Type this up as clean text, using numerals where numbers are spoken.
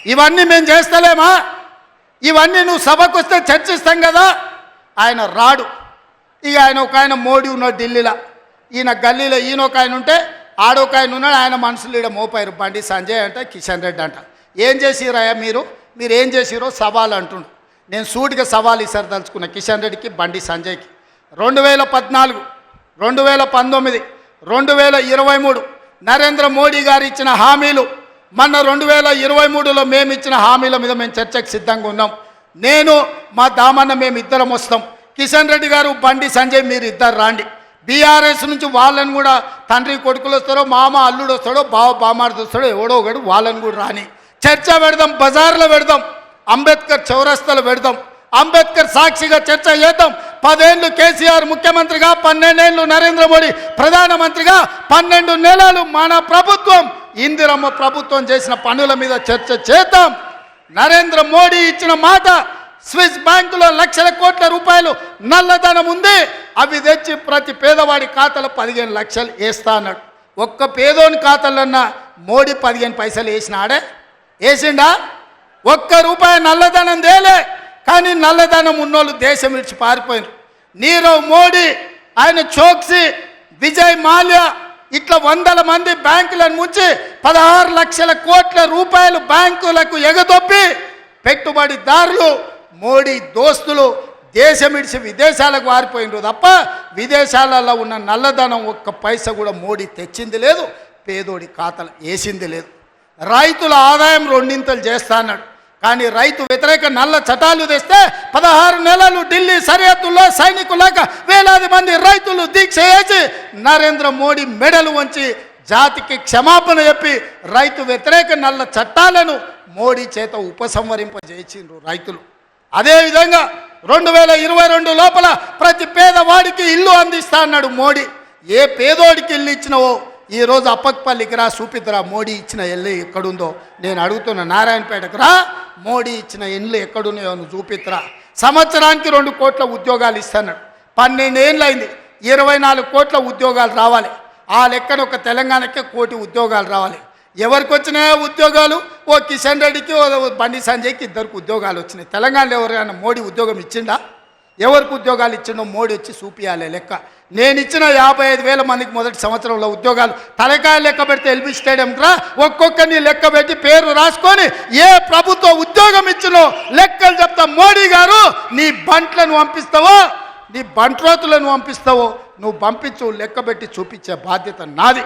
ఇవన్నీ మేము చేస్తలేమా? ఇవన్నీ నువ్వు సభకు వస్తే చర్చిస్తాం కదా. ఆయన రాడు. ఇక ఆయన మోడీ ఉన్నాడు ఢిల్లీలో, ఈయన గల్లీలో ఈయన ఒక ఆయన ఉంటే ఆడొక ఆయన ఉన్నాడు. ఆయన మనుషులు ఈడ మోపారు, బండి సంజయ్ అంట, కిషన్ రెడ్డి అంట. ఏం చేసిరయ్యా మీరు ఏం చేసిరో సవాల్ అంటుండు. నేను సూటిగా సవాల్ ఇసారి తలుచుకున్నా కిషన్ రెడ్డికి, బండి సంజయ్కి. 2014, 2019, 2023 నరేంద్ర మోడీ గారు ఇచ్చిన హామీలు, మొన్న 2023లో మేము ఇచ్చిన హామీల మీద మేము చర్చకు సిద్ధంగా ఉన్నాం. నేను మా దామన్న మేము ఇద్దరం వస్తాం. కిషన్ రెడ్డి గారు, బండి సంజయ్ మీరు ఇద్దరు రాండి. బీఆర్ఎస్ నుంచి వాళ్ళని కూడా తండ్రి కొడుకులు వస్తారో, మామ అల్లుడు వస్తాడో, బావ బామార్ది వస్తాడో, ఎవడో ఒకడు వాళ్ళని కూడా రాని. చర్చ పెడదాం, బజార్లో పెడదాం, అంబేద్కర్ చౌరస్తాలో పెడదాం, అంబేద్కర్ సాక్షిగా చర్చ చేద్దాం. 10 ఏళ్ళు కేసీఆర్ ముఖ్యమంత్రిగా, 12 ఏళ్ళు నరేంద్ర మోడీ ప్రధానమంత్రిగా, 12 నెలలు మన ప్రభుత్వం ఇందిరమ్మ ప్రభుత్వం చేసిన పనుల మీద చర్చ చేద్దాం. నరేంద్ర మోడీ ఇచ్చిన మాట, స్విస్ బ్యాంకులో లక్షల కోట్ల రూపాయలు నల్లధనం ఉంది, అవి తెచ్చి ప్రతి పేదవాడి ఖాతాలో 15 లక్షలు వేస్తా అన్నాడు. ఒక్క పేదోని ఖాతాలన్నా మోడీ 15 పైసలు వేసినాడే? వేసిండా? ఒక్క రూపాయి నల్లధనం తేలే. కానీ నల్లధనం ఉన్నోళ్ళు దేశం విడిచి పారిపోయినారు. నీరవ్ మోడీ, ఆయన చోక్సీ, విజయ్ మాల్యా, ఇట్లా 100 మంది బ్యాంకులను ముంచి 16 లక్షల కోట్ల రూపాయలు బ్యాంకులకు ఎగదొప్పి పెట్టుబడిదారులు, మోడీ దోస్తులు దేశం విడిచి విదేశాలకు వారిపోయినారు తప్ప విదేశాలలో ఉన్న నల్లధనం ఒక్క పైసా కూడా మోడీ తెచ్చింది లేదు, పేదోడి ఖాతాలు వేసింది లేదు. రైతుల ఆదాయం 2 చేస్తా అన్నాడు. కానీ రైతు వ్యతిరేక నల్ల చట్టాలు తెస్తే 16 నెలలు ఢిల్లీ సరిహద్దుల్లో సైనికులాగా వేలాది మంది రైతులు దీక్ష చేసి నరేంద్ర మోడీ మెడలు వంచి జాతికి క్షమాపణ చెప్పి రైతు వ్యతిరేక నల్ల చట్టాలను మోడీ చేత ఉపసంహరింపజేసిండ్రు రైతులు. అదేవిధంగా 2022 లోపల ప్రతి పేదవాడికి ఇల్లు అందిస్తా అన్నాడు మోడీ. ఏ పేదోడికి ఇల్లు ఇచ్చినవో ఈరోజు అప్పక్పల్లికి రా, చూపిద్దురా మోడీ ఇచ్చిన ఇల్లు ఎక్కడుందో. నేను అడుగుతున్నా, నారాయణపేటకు రా, మోడీ ఇచ్చిన ఇల్లు ఎక్కడున్నాయో నువ్వు చూపిద్దురా. సంవత్సరానికి 2 కోట్ల ఉద్యోగాలు ఇస్తున్నాడు. 12 ఏళ్ళు అయింది, 24 కోట్ల ఉద్యోగాలు రావాలి. ఆ లెక్కన ఒక తెలంగాణకే 1 కోటి ఉద్యోగాలు రావాలి. ఎవరికి వచ్చినాయో ఉద్యోగాలు? ఓ కిషన్ రెడ్డికి, ఓ బండి సంజయ్కి, 2 ఉద్యోగాలు వచ్చినాయి. తెలంగాణలో ఎవరైనా మోడీ ఉద్యోగం ఇచ్చిండా? ఎవరికి ఉద్యోగాలు ఇచ్చిండో మోడీ వచ్చి చూపియాలి లెక్క. నేను ఇచ్చిన 55,000 మందికి మొదటి సంవత్సరంలో ఉద్యోగాలు తలకాయ లెక్క పెడితే ఎల్బీ స్టేడియం రా, ఒక్కొక్కరిని లెక్క పెట్టి పేరు రాసుకొని ఏ ప్రభుత్వ ఉద్యోగం ఇచ్చినో లెక్కలు చెప్తా. మోడీ గారు, నీ బంట్లను పంపిస్తావో, నీ బంట్రోతులను పంపిస్తావో నువ్వు పంపించు, లెక్క పెట్టి చూపించే బాధ్యత నాది.